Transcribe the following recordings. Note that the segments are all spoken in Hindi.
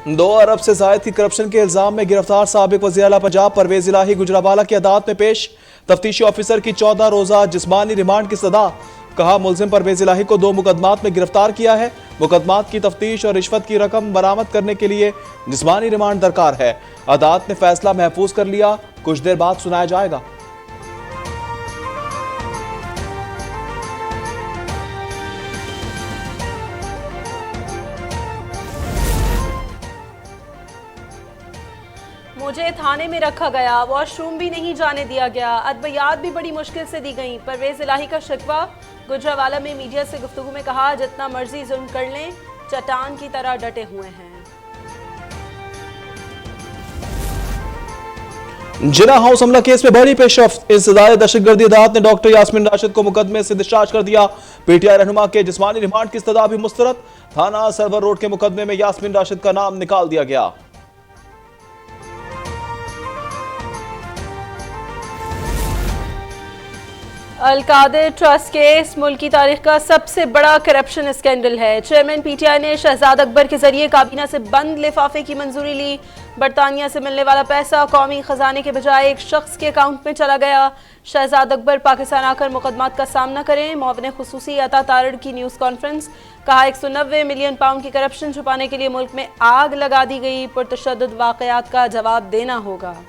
2 अरब से जायद की करप्शन के इल्जाम में गिरफ्तार साबिक वज़ीर आला पंजाब परवेज इलाही गुजरावाला की अदालत में पेश। तफ्तीशी ऑफिसर की 14 रोजा जिस्मानी रिमांड की सदा। कहा, मुलजिम परवेज इलाही को 2 मुकदमात में गिरफ्तार किया है। मुकदमात की तफ्तीश और रिश्वत की रकम बरामद करने के लिए जिस्मानी रिमांड दरकार है। अदालत ने फैसला महफूज कर लिया, कुछ देर बाद सुनाया जाएगा। मुझे थाने में रखा गया, वॉशरूम भी नहीं जाने दिया गया, अदवियात भी बड़ी मुश्किल से दी गई। परवेज इलाही का शिकवा। गुजरावाला में मीडिया से गुफ्तगू में कहा, जितना मर्जी जुल्म कर लें, चट्टान की तरह डटे हुए हैं। जिना हाउस हमला केस में बड़ी पेशरफ्त। इज़्तिदाई दहशतगर्दी अदालत ने डॉक्टर यास्मीन राशिद को मुकदमे से डिस्चार्ज कर दिया। पीटीआई रहनुमा के जिस्मानी रिमांड की इस्तदा भी मुस्तरद। थाना सर्वर रोड के मुकदमे में यास्मीन राशिद का नाम निकाल दिया गया। अल-कादिर ट्रस्ट केस मुल्क की तारीख का सबसे बड़ा करप्शन स्कैंडल है। चेयरमैन पीटीआई ने शहजाद अकबर के जरिए काबीना से बंद लिफाफे की मंजूरी ली। बरतानिया से मिलने वाला पैसा कौमी खजाने के बजाय एक शख्स के अकाउंट में चला गया। शहजाद अकबर पाकिस्तान आकर मुकदमात का सामना करें। मुआविन खुसूसी अता तारड़ की न्यूज़ कॉन्फ्रेंस। कहा, 190 मिलियन पाउंड की करप्शन छुपाने के लिए मुल्क में आग लगा दी गई। पुरतशद्दुद वाकयात का जवाब देना होगा।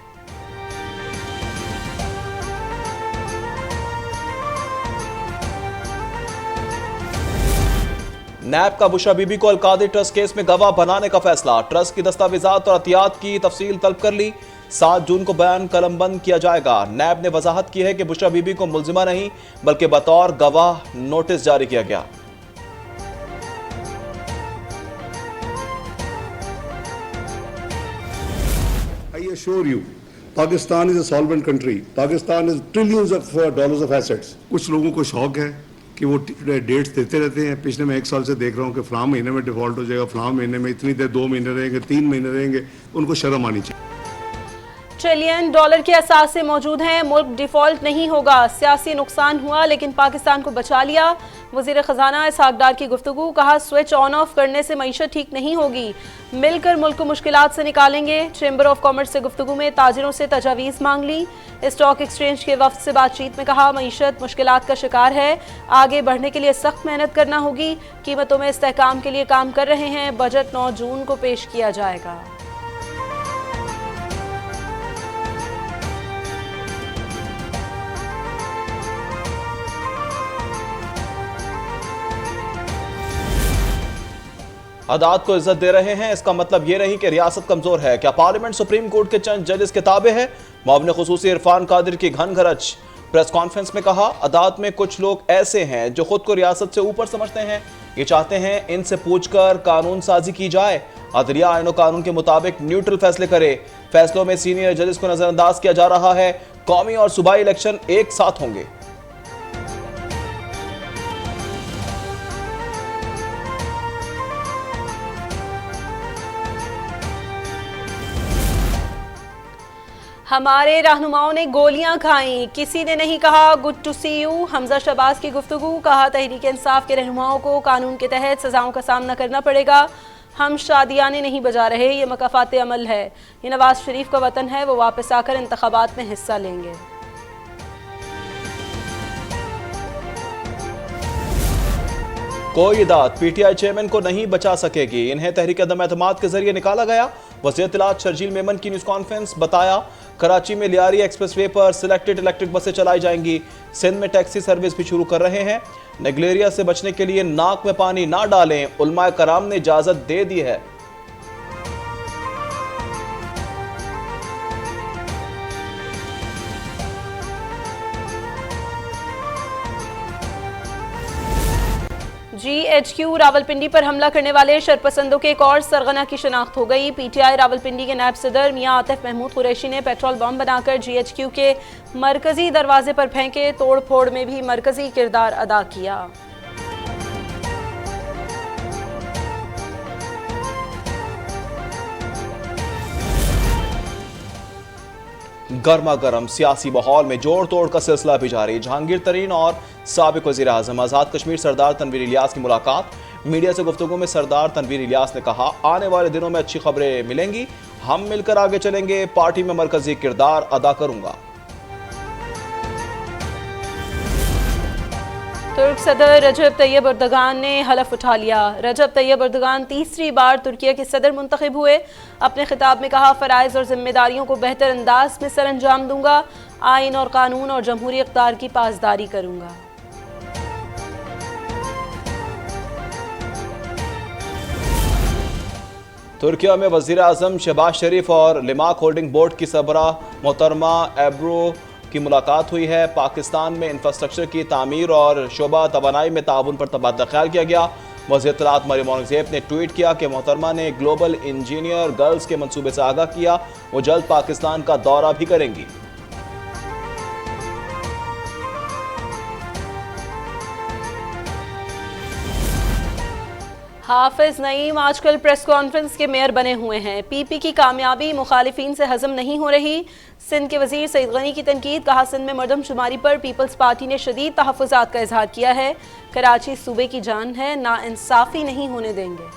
नैब का बुशरा बीबी को अल-कादिर ट्रस्ट केस में गवाह बनाने का फैसला। ट्रस्ट की दस्तावेजात और अतियात की तफसील तलब कर ली। 7 जून को बयान कलमबंद किया जाएगा। नैब ने वजाहत की है कि बुशरा बीबी को मुल्जिमा नहीं बल्कि बतौर गवाह नोटिस जारी किया गया। I assure you, Pakistan is a solvent country. Pakistan is trillions of dollars of assets. कुछ लोगों को शौक है कि वो डेट्स देते रहते हैं। पिछले मैं 1 साल से देख रहा हूँ कि फलां महीने में डिफॉल्ट हो जाएगा, फलां महीने में इतनी देर, 2 महीने रहेंगे, 3 महीने रहेंगे। उनको शर्म आनी चाहिए। ट्रिलियन डॉलर के असासे मौजूद हैं, मुल्क डिफॉल्ट नहीं होगा। सियासी नुकसान हुआ लेकिन पाकिस्तान को बचा लिया। वजीर खजाना इसहाक डार की गुफ्तगू। कहा, स्विच ऑन ऑफ करने से मईशत ठीक नहीं होगी, मिलकर मुल्क को मुश्किलात से निकालेंगे। चैम्बर ऑफ कॉमर्स से गुफ्तगू में ताजिरों से तजावीज़ मांग ली। स्टॉक एक्सचेंज के वफ्द से बातचीत में कहा, मईशत मुश्किलात का शिकार है, आगे बढ़ने के लिए सख्त मेहनत करना होगी। कीमतों में इस्तेहकाम के लिए काम कर रहे हैं। बजट 9 जून को पेश किया जाएगा। अदालत को इज्जत दे रहे हैं, इसका मतलब ये नहीं कि रियासत कमजोर है। क्या पार्लियामेंट सुप्रीम कोर्ट के चंद जजेस के ताबे है? मुआविन खुसूसी इरफान कादिर की घन घरच। प्रेस कॉन्फ्रेंस में कहा, अदालत में कुछ लोग ऐसे हैं जो खुद को रियासत से ऊपर समझते हैं। ये चाहते हैं इनसे पूछकर कानून साजी की जाए। अदलिया आईन और कानून के मुताबिक न्यूट्रल फैसले करे। फैसलों में सीनियर जजेस को नजरअंदाज किया जा रहा है। कौमी और सूबाई इलेक्शन एक साथ होंगे। हमारे रहनुमाओं ने गोलियां खाई, किसी ने नहीं कहा good to see you. Hamza Shahbaz की गुफ्तगू। कहा, तहरीक इंसाफ के रहनुमाओं को कानून के तहत सजाओं का सामना करना पड़ेगा। हम शादियाने नहीं बजा रहे, ये मकाफात अमल है। ये नवाज शरीफ का वतन है, वो वापस आकर इंतखाबात में हिस्सा लेंगे। कोई इदात पीटीआई चेयरमैन को नहीं बचा सकेगी, इन्हें तहरीक अदम एतमाद के जरिए निकाला गया। वज़ीर इत्तलात शर्जील मेमन की न्यूज़ कॉन्फ्रेंस। बताया, कराची में लियारी एक्सप्रेसवे पर सिलेक्टेड इलेक्ट्रिक बसें चलाई जाएंगी। सिंध में टैक्सी सर्विस भी शुरू कर रहे हैं। नेगलेरिया से बचने के लिए नाक में पानी ना डालें, उलमाए कराम ने इजाजत दे दी है। GHQ रावलपिंडी पर हमला करने वाले शरपसंदों के एक और सरगना की शिनाख्त हो गई। पीटीआई रावलपिंडी के नायब सदर मियां आतिफ महमूद कुरैशी ने पेट्रोल बम बनाकर GHQ के मरकजी दरवाजे पर फेंके। तोड़ फोड़ में भी मरकजी किरदार अदा किया। गर्मा गर्म सियासी माहौल में जोड़ तोड़ का सिलसिला भी जारी। जहांगीर तरीन और साबिक वज़ीर आज़म आज़ाद कश्मीर सरदार तनवीर इलियास की मुलाकात। मीडिया से गुफ्तगू में सरदार तनवीर इलियास ने कहा, आने वाले दिनों में अच्छी खबरें मिलेंगी, हम मिलकर आगे चलेंगे, पार्टी में मरकजी किरदार अदा करूंगा। तुर्क सदर रजब तैयब अर्दगान ने हलफ उठा लिया। रजब तैयब अर्दगान तीसरी बार तुर्किया के सदर मुंतखब हुए। अपने खिताब में कहा, फ़राइज़ और जिम्मेदारियों को बेहतर अंदाज में सर अंजाम दूंगा, आइन और कानून और जमहूरी इक़्तिदार की पासदारी करूंगा। तुर्किया में वज़ीर आज़म शहबाज शरीफ और लिमाक होल्डिंग बोर्ड की सरबराह मोहतरमा एब्रो की मुलाकात हुई है। पाकिस्तान में इंफ्रास्ट्रक्चर की तामीर और शोबा तवानाई में ताउन पर तबादला ख्याल किया गया। वज़ीर इत्तलात मरियम औरंगज़ेब ने ट्वीट किया कि मोहतरमा ने ग्लोबल इंजीनियर गर्ल्स के मंसूबे से आगाह किया, वो जल्द पाकिस्तान का दौरा भी करेंगी। हाफिज नईम आजकल प्रेस कॉन्फ्रेंस के मेयर बने हुए हैं। पीपी की कामयाबी मुखालिफिन से हजम नहीं हो रही। सिंध के वजीर सईद गनी की तनकीद, कहा सिंध में मरदमशुमारी पर पीपल्स पार्टी ने शदीद तहफ़्फ़ुज़ात का इजहार किया है। कराची सूबे की जान है, नाइंसाफ़ी नहीं होने देंगे।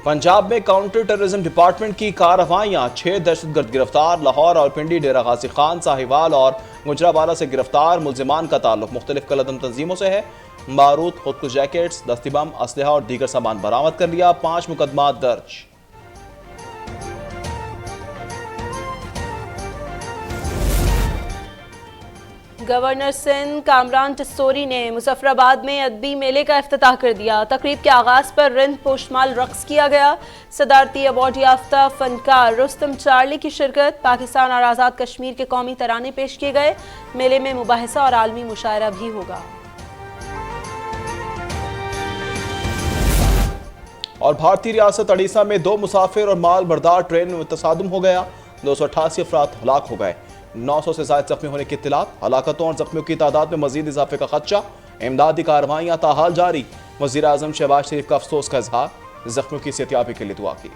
पंजाब में काउंटर टेररिज्म डिपार्टमेंट की कार्रवाइयां, 6 दहशतगर्द गिरफ्तार। लाहौर, रावलपिंडी, डेरा गाजी खान, साहिवाल और गुजरावाला से गिरफ्तार मुल्जिमान का ताल्लुक मुख्तलिफ कलअदम तंजीमों से है। बारूद, खुदकुश जैकेट्स, दस्ती बम, असलहा और दीगर सामान बरामद कर लिया। 5 मुकदमा दर्ज। गवर्नर सिंध कामरान टिस्सोरी ने मुजफ्फराबाद में अदबी मेले का इफ्तिताह कर दिया। तकरीब के आगाज़ पर रिंद पोशमाल रक्स किया गया। सदारती अवार्ड याफ्ता फनकार रुस्तम चार्ली की शिरकत। पाकिस्तान और आज़ाद कश्मीर के कौमी तराने पेश किए गए। मेले में मुबाहिसा और आलमी मुशायरा भी होगा। और भारतीय रियासत उड़ीसा में 2 मुसाफिर और माल बरदार ट्रेन में तसादुम हो गया। 288 अफराद हलाक हो गए। 900 से ज़ायद जख्मी होने की इत्तलात। हलाकतों और जख्मियों की तादाद में मजीद इजाफे का खदशा। इमदादी कार्रवाइयाँ ताहाल जारी। वज़ीर आज़म शहबाज शरीफ का अफसोस का इजहार। जख्मियों की सेहतियाबी के लिए दुआ की।